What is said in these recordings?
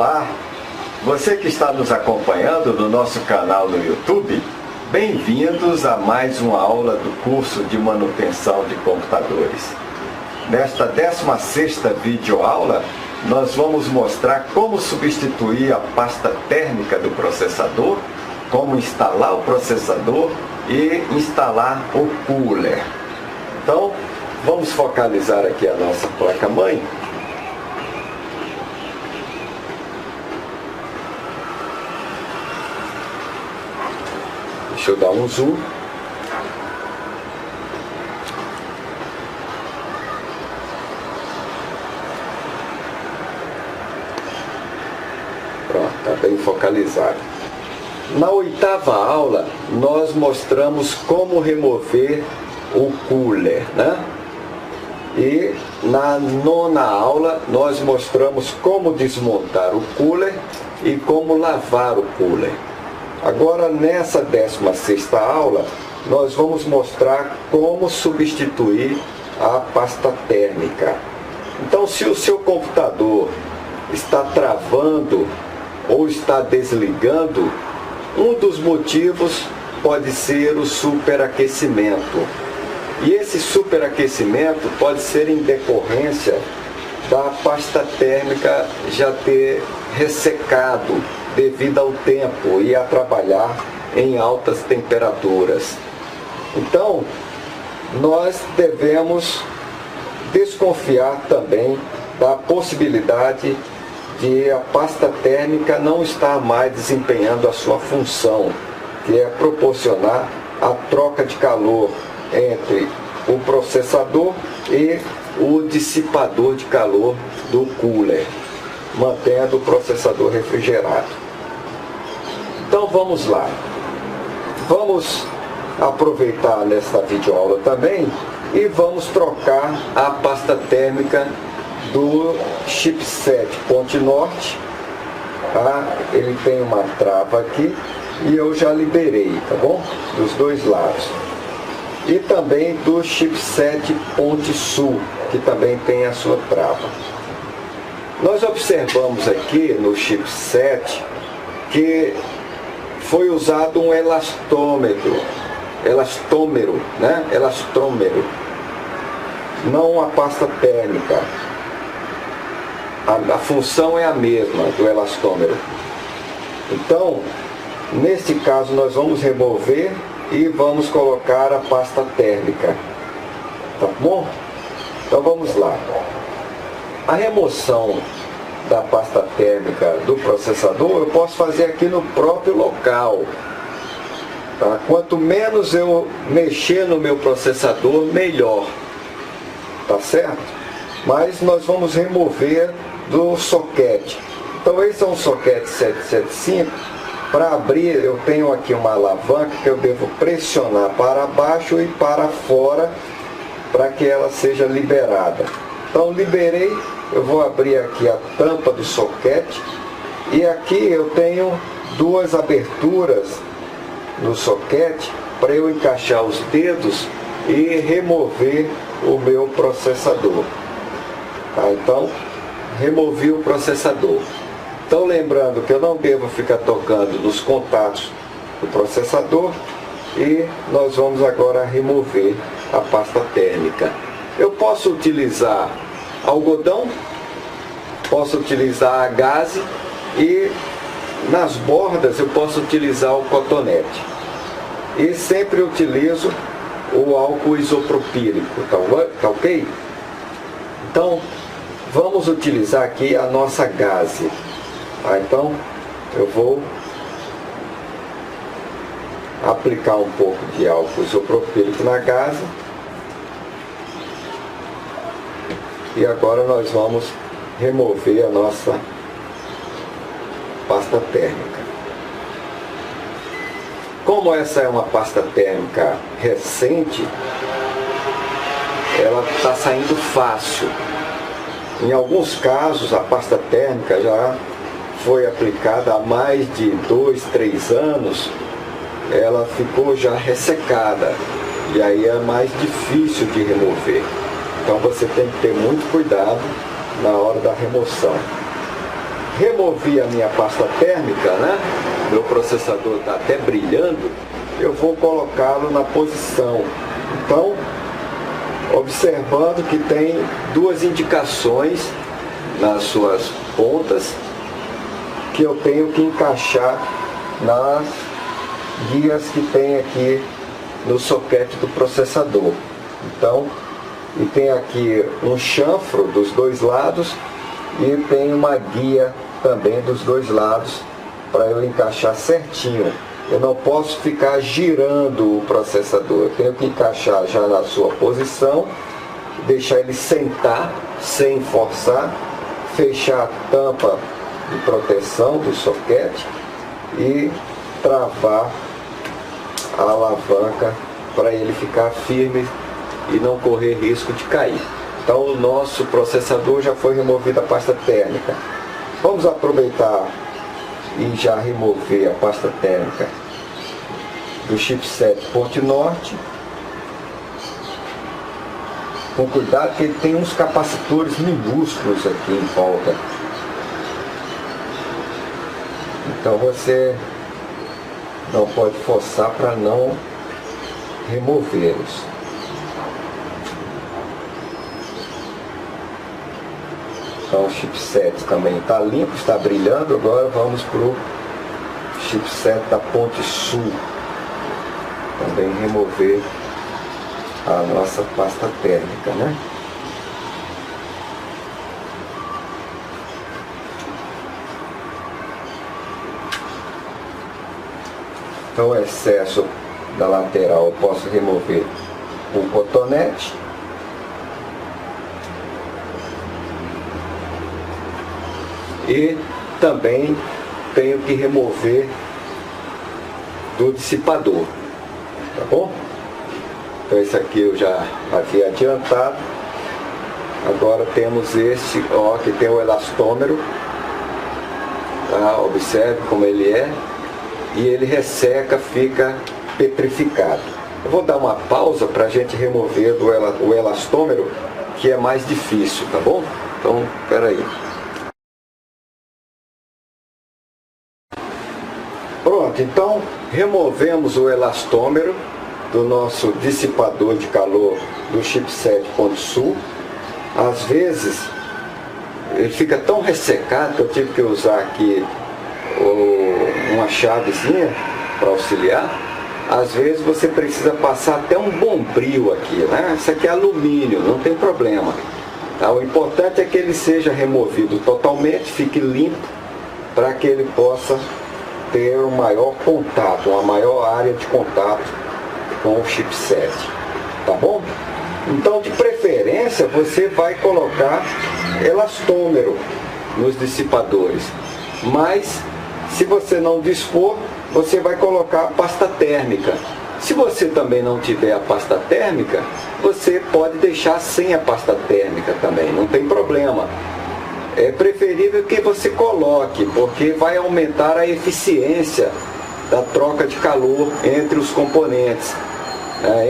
Olá! Você que está nos acompanhando no nosso canal no YouTube, bem-vindos a mais uma aula do curso de manutenção de computadores. Nesta 16ª videoaula, nós vamos mostrar como substituir a pasta térmica do processador, como instalar o processador e instalar o cooler. Então, vamos focalizar aqui a nossa placa-mãe. Deixa eu dar um zoom. Pronto, está bem focalizado. Na 8ª aula, nós mostramos como remover o cooler, né? E na 9ª aula, nós mostramos como desmontar o cooler e como lavar o cooler. Agora, nessa 16ª aula, nós vamos mostrar como substituir a pasta térmica. Então, se o seu computador está travando ou está desligando, um dos motivos pode ser o superaquecimento. E esse superaquecimento pode ser em decorrência da pasta térmica já ter ressecado devido ao tempo e a trabalhar em altas temperaturas. Então, nós devemos desconfiar também da possibilidade de a pasta térmica não estar mais desempenhando a sua função, que é proporcionar a troca de calor entre o processador e o dissipador de calor do cooler, mantendo o processador refrigerado. Então vamos lá. Vamos aproveitar nesta videoaula também e vamos trocar a pasta térmica do chipset Ponte Norte. Tá? Ele tem uma trava aqui e eu já liberei, tá bom? Dos dois lados. E também do chipset Ponte Sul, que também tem a sua trava. Nós observamos aqui no chipset que foi usado um elastômero, né? Elastrômero, não a pasta térmica. A função é a mesma do elastômero. Então, neste caso, nós vamos remover e vamos colocar a pasta térmica. Tá bom? Então vamos lá. A remoção da pasta térmica do processador eu posso fazer aqui no próprio local. Tá? Quanto menos eu mexer no meu processador, melhor. Tá certo? Mas nós vamos remover do soquete. Então esse é um soquete 775. Para abrir, eu tenho aqui uma alavanca que eu devo pressionar para baixo e para fora para que ela seja liberada. Então liberei, eu vou abrir aqui a tampa do soquete e aqui eu tenho duas aberturas no soquete para eu encaixar os dedos e remover o meu processador. Tá? Então, removi o processador. Então, lembrando que eu não devo ficar tocando nos contatos do processador e nós vamos agora remover a pasta térmica. Eu posso utilizar algodão, posso utilizar a gaze e nas bordas eu posso utilizar o cotonete. E sempre utilizo o álcool isopropílico, tá ok? Então, vamos utilizar aqui a nossa gaze. Então, eu vou aplicar um pouco de álcool isopropílico na gaze. E agora nós vamos remover a nossa pasta térmica. Como essa é uma pasta térmica recente, ela está saindo fácil. Em alguns casos, a pasta térmica já foi aplicada há mais de 2, 3 anos, ela ficou já ressecada. E aí é mais difícil de remover. Então você tem que ter muito cuidado na hora da remoção. removi a minha pasta térmica, né? Meu processador está até brilhando. Eu vou colocá-lo na posição. Então, observando que tem duas indicações nas suas pontas que eu tenho que encaixar nas guias que tem aqui no soquete do processador. Então, e tem aqui um chanfro dos dois lados e tem uma guia também dos dois lados para eu encaixar certinho. Eu não posso ficar girando o processador, eu tenho que encaixar já na sua posição, deixar ele sentar sem forçar, fechar a tampa de proteção do soquete e travar a alavanca para ele ficar firme e não correr risco de cair. Então o nosso processador já foi removido a pasta térmica. Vamos aproveitar e já remover a pasta térmica do chipset Ponte Norte. Com cuidado que ele tem uns capacitores minúsculos aqui em volta. Então você não pode forçar para não removê-los. Então o chipset também está limpo, está brilhando. Agora vamos para o chipset da Ponte Sul. Também remover a nossa pasta térmica, né? Então o excesso da lateral eu posso remover com cotonete. E também tenho que remover do dissipador, tá bom? Então esse aqui eu já havia adiantado. Agora temos esse, ó, que tem o elastômero, tá? Observe como ele é. E ele resseca, fica petrificado. Eu vou dar uma pausa para a gente remover o elastômero, que é mais difícil, tá bom? Então, espera aí. Pronto, então removemos o elastômero do nosso dissipador de calor do chipset Ponte Sul. Às vezes ele fica tão ressecado que eu tive que usar aqui uma chavezinha para auxiliar. Às vezes você precisa passar até um bombril aqui, né? Isso aqui é alumínio, não tem problema. Tá? O importante é que ele seja removido totalmente, fique limpo, para que ele possa ter um maior contato, uma maior área de contato com o chipset, tá bom? Então, de preferência, você vai colocar elastômero nos dissipadores, mas se você não dispor, você vai colocar a pasta térmica. Se você também não tiver a pasta térmica, você pode deixar sem a pasta térmica também, não tem problema. É preferível que você coloque, porque vai aumentar a eficiência da troca de calor entre os componentes,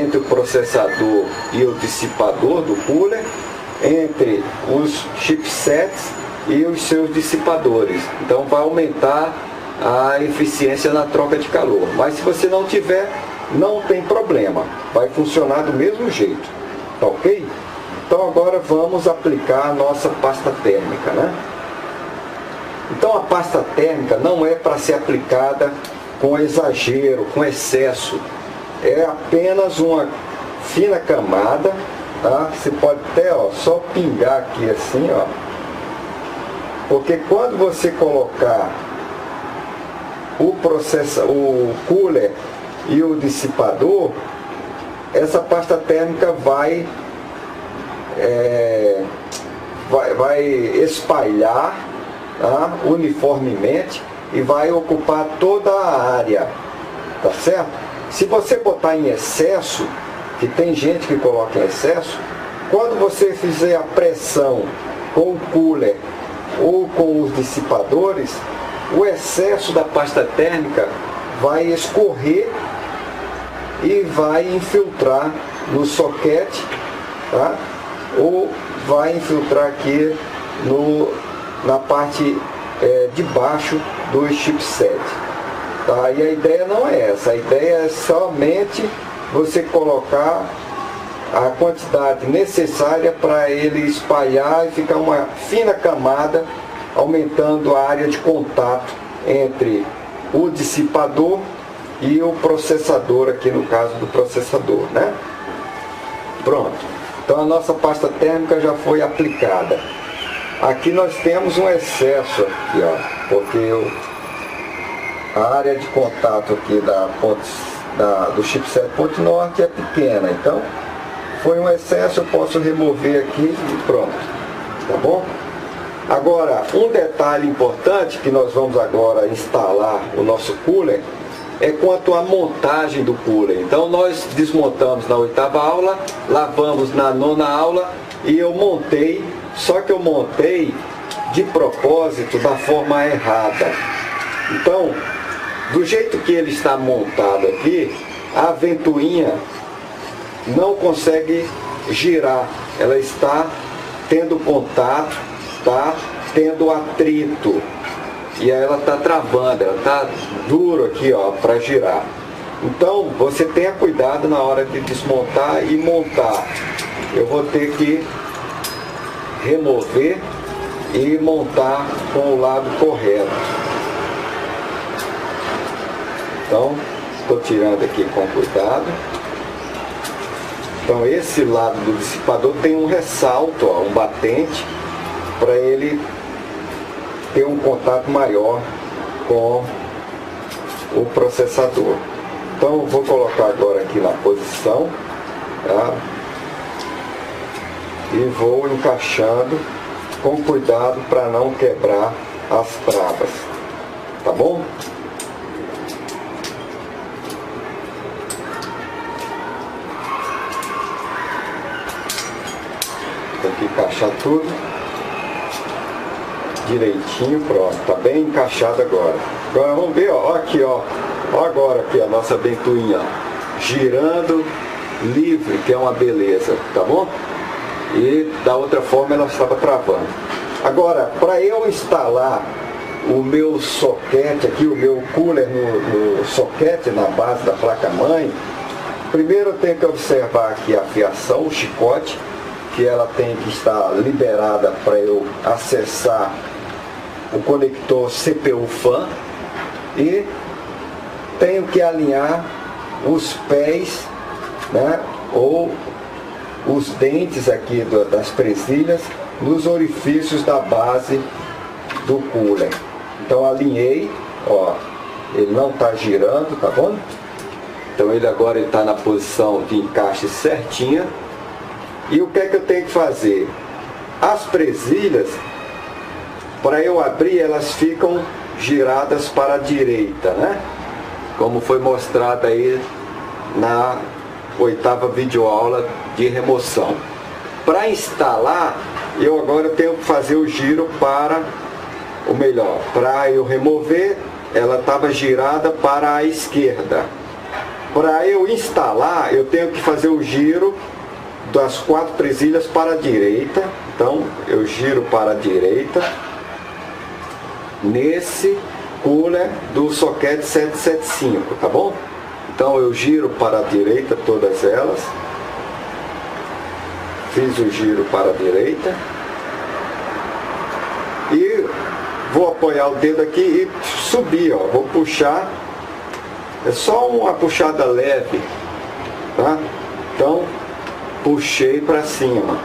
entre o processador e o dissipador do cooler, entre os chipsets e os seus dissipadores. Então vai aumentar a eficiência na troca de calor. Mas se você não tiver, não tem problema, vai funcionar do mesmo jeito, tá ok? Então agora vamos aplicar a nossa pasta térmica, né? Então a pasta térmica não é para ser aplicada com exagero, com excesso. É apenas uma fina camada, tá? Você pode até, ó, só pingar aqui assim, ó. Porque quando você colocar o cooler e o dissipador, essa pasta térmica vai espalhar, tá, uniformemente e vai ocupar toda a área, tá certo? Se você botar em excesso, que tem gente que coloca em excesso, quando você fizer a pressão com o cooler ou com os dissipadores, o excesso da pasta térmica vai escorrer e vai infiltrar no soquete, tá? Ou vai infiltrar aqui na parte debaixo do chipset. Tá? E a ideia não é essa, a ideia é somente você colocar a quantidade necessária para ele espalhar e ficar uma fina camada, aumentando a área de contato entre o dissipador e o processador, aqui no caso do processador, né? Pronto. Então a nossa pasta térmica já foi aplicada. Aqui nós temos um excesso aqui, ó, porque a área de contato aqui do chipset ponte norte é pequena, então foi um excesso, eu posso remover aqui e pronto, tá bom? Agora, um detalhe importante que nós vamos agora instalar o nosso cooler é quanto à montagem do cooler. Então nós desmontamos na 8ª aula, lavamos na 9ª aula e eu montei, só que eu montei de propósito da forma errada. Então, do jeito que ele está montado aqui, a ventoinha não consegue girar, ela está tendo contato, está tendo atrito, e aí ela está travando, ela está duro aqui, ó, para girar. Então você tenha cuidado na hora de desmontar e montar. Eu vou ter que remover e montar com o lado correto. Então estou tirando aqui com cuidado. Então esse lado do dissipador tem um ressalto, ó, um batente, para ele ter um contato maior com o processador. Então eu vou colocar agora aqui na posição, tá? E vou encaixando com cuidado para não quebrar as travas, tá bom? Tem que encaixar tudo direitinho, pronto, tá bem encaixado agora. Agora vamos ver, ó, aqui, ó agora aqui a nossa ventoinha girando livre, que é uma beleza, tá bom? E da outra forma ela estava travando. Agora, para eu instalar o meu soquete aqui, o meu cooler no soquete na base da placa-mãe, primeiro eu tenho que observar aqui a fiação, o chicote, que ela tem que estar liberada para eu acessar o conector CPU-FAN, e tenho que alinhar os pés, né, ou os dentes aqui das presilhas nos orifícios da base do cooler. Então alinhei, ó, ele não está girando, tá bom? Então ele agora está na posição de encaixe certinha. E o que é que eu tenho que fazer? As presilhas, para eu abrir, elas ficam giradas para a direita, né? Como foi mostrado aí na 8ª videoaula de remoção. Para instalar, eu agora tenho que fazer o giro para, ou melhor, para eu remover, ela estava girada para a esquerda. Para eu instalar, eu tenho que fazer o giro das 4 presilhas para a direita. Então eu giro para a direita nesse cooler do soquete 775, tá bom? Então eu giro para a direita todas elas, fiz o giro para a direita e vou apoiar o dedo aqui e subir, ó, vou puxar, é só uma puxada leve, tá? Então puxei para cima,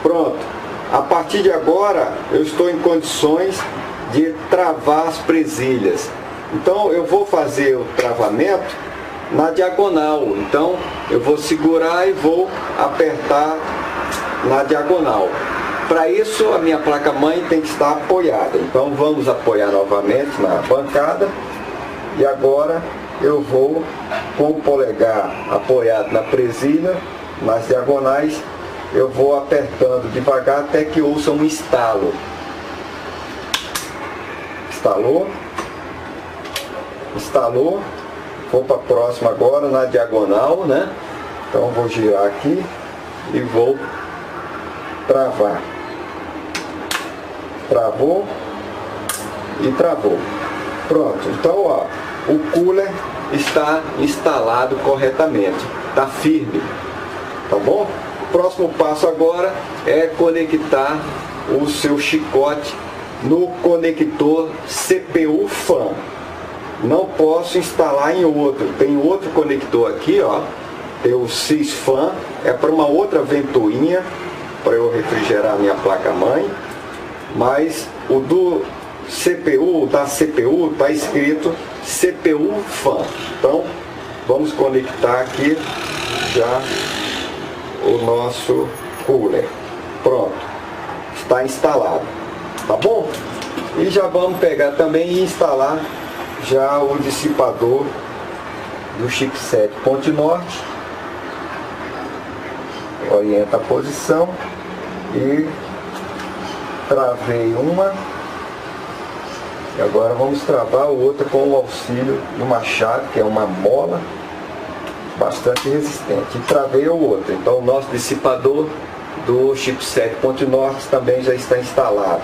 pronto. A partir de agora eu estou em condições de travar as presilhas. Então eu vou fazer o travamento na diagonal. Então eu vou segurar e vou apertar na diagonal. Para isso a minha placa-mãe tem que estar apoiada. Então vamos apoiar novamente na bancada. E agora eu vou com o polegar apoiado na presilha, nas diagonais, eu vou apertando devagar até que ouça um estalo. Instalou, instalou, vou para a próxima agora na diagonal, né? Então vou girar aqui e vou travar. Travou, e travou. Pronto, então ó, o cooler está instalado corretamente, está firme, tá bom? O próximo passo agora é conectar o seu chicote no conector CPU fan. Não posso instalar em outro, tem outro conector aqui, ó, tem o Sysfan, é para uma outra ventoinha, para eu refrigerar minha placa-mãe, mas o do CPU, da CPU, está escrito CPU fan. Então, vamos conectar aqui já o nosso cooler. Pronto, está instalado, tá bom? E já vamos pegar também e instalar já o dissipador do chipset ponte norte. Orienta a posição e travei uma. E agora vamos travar o outro com o auxílio de uma chave, que é uma mola bastante resistente. E travei o outro. Então o nosso dissipador do chipset ponte norte também já está instalado.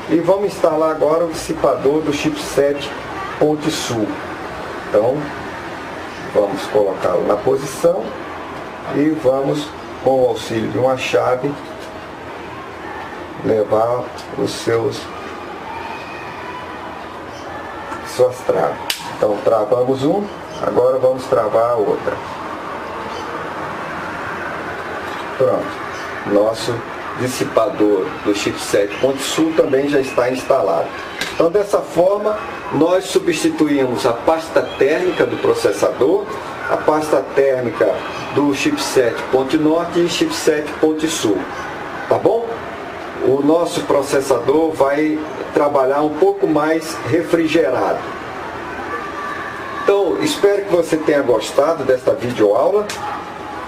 E vamos instalar agora o dissipador do chipset ponte sul. Então vamos colocá-lo na posição e vamos, com o auxílio de uma chave, levar suas traves. Então travamos um, agora vamos travar a outra. Pronto. Nosso dissipador do chipset ponte sul também já está instalado. Então dessa forma nós substituímos a pasta térmica do processador, a pasta térmica do chipset ponte norte e chipset ponte sul, tá bom? O nosso processador vai trabalhar um pouco mais refrigerado. Então, espero que você tenha gostado desta videoaula.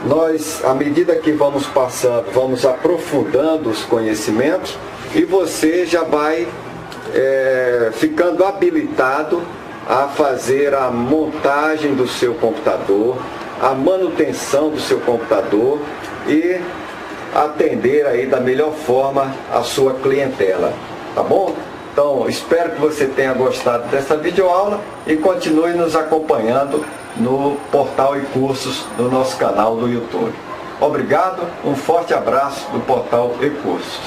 Nós, à medida que vamos passando, vamos aprofundando os conhecimentos e você já vai ficando habilitado a fazer a montagem do seu computador, a manutenção do seu computador e atender aí da melhor forma a sua clientela, tá bom? Então, espero que você tenha gostado dessa videoaula e continue nos acompanhando no portal e cursos do nosso canal do YouTube. Obrigado, um forte abraço do portal e cursos.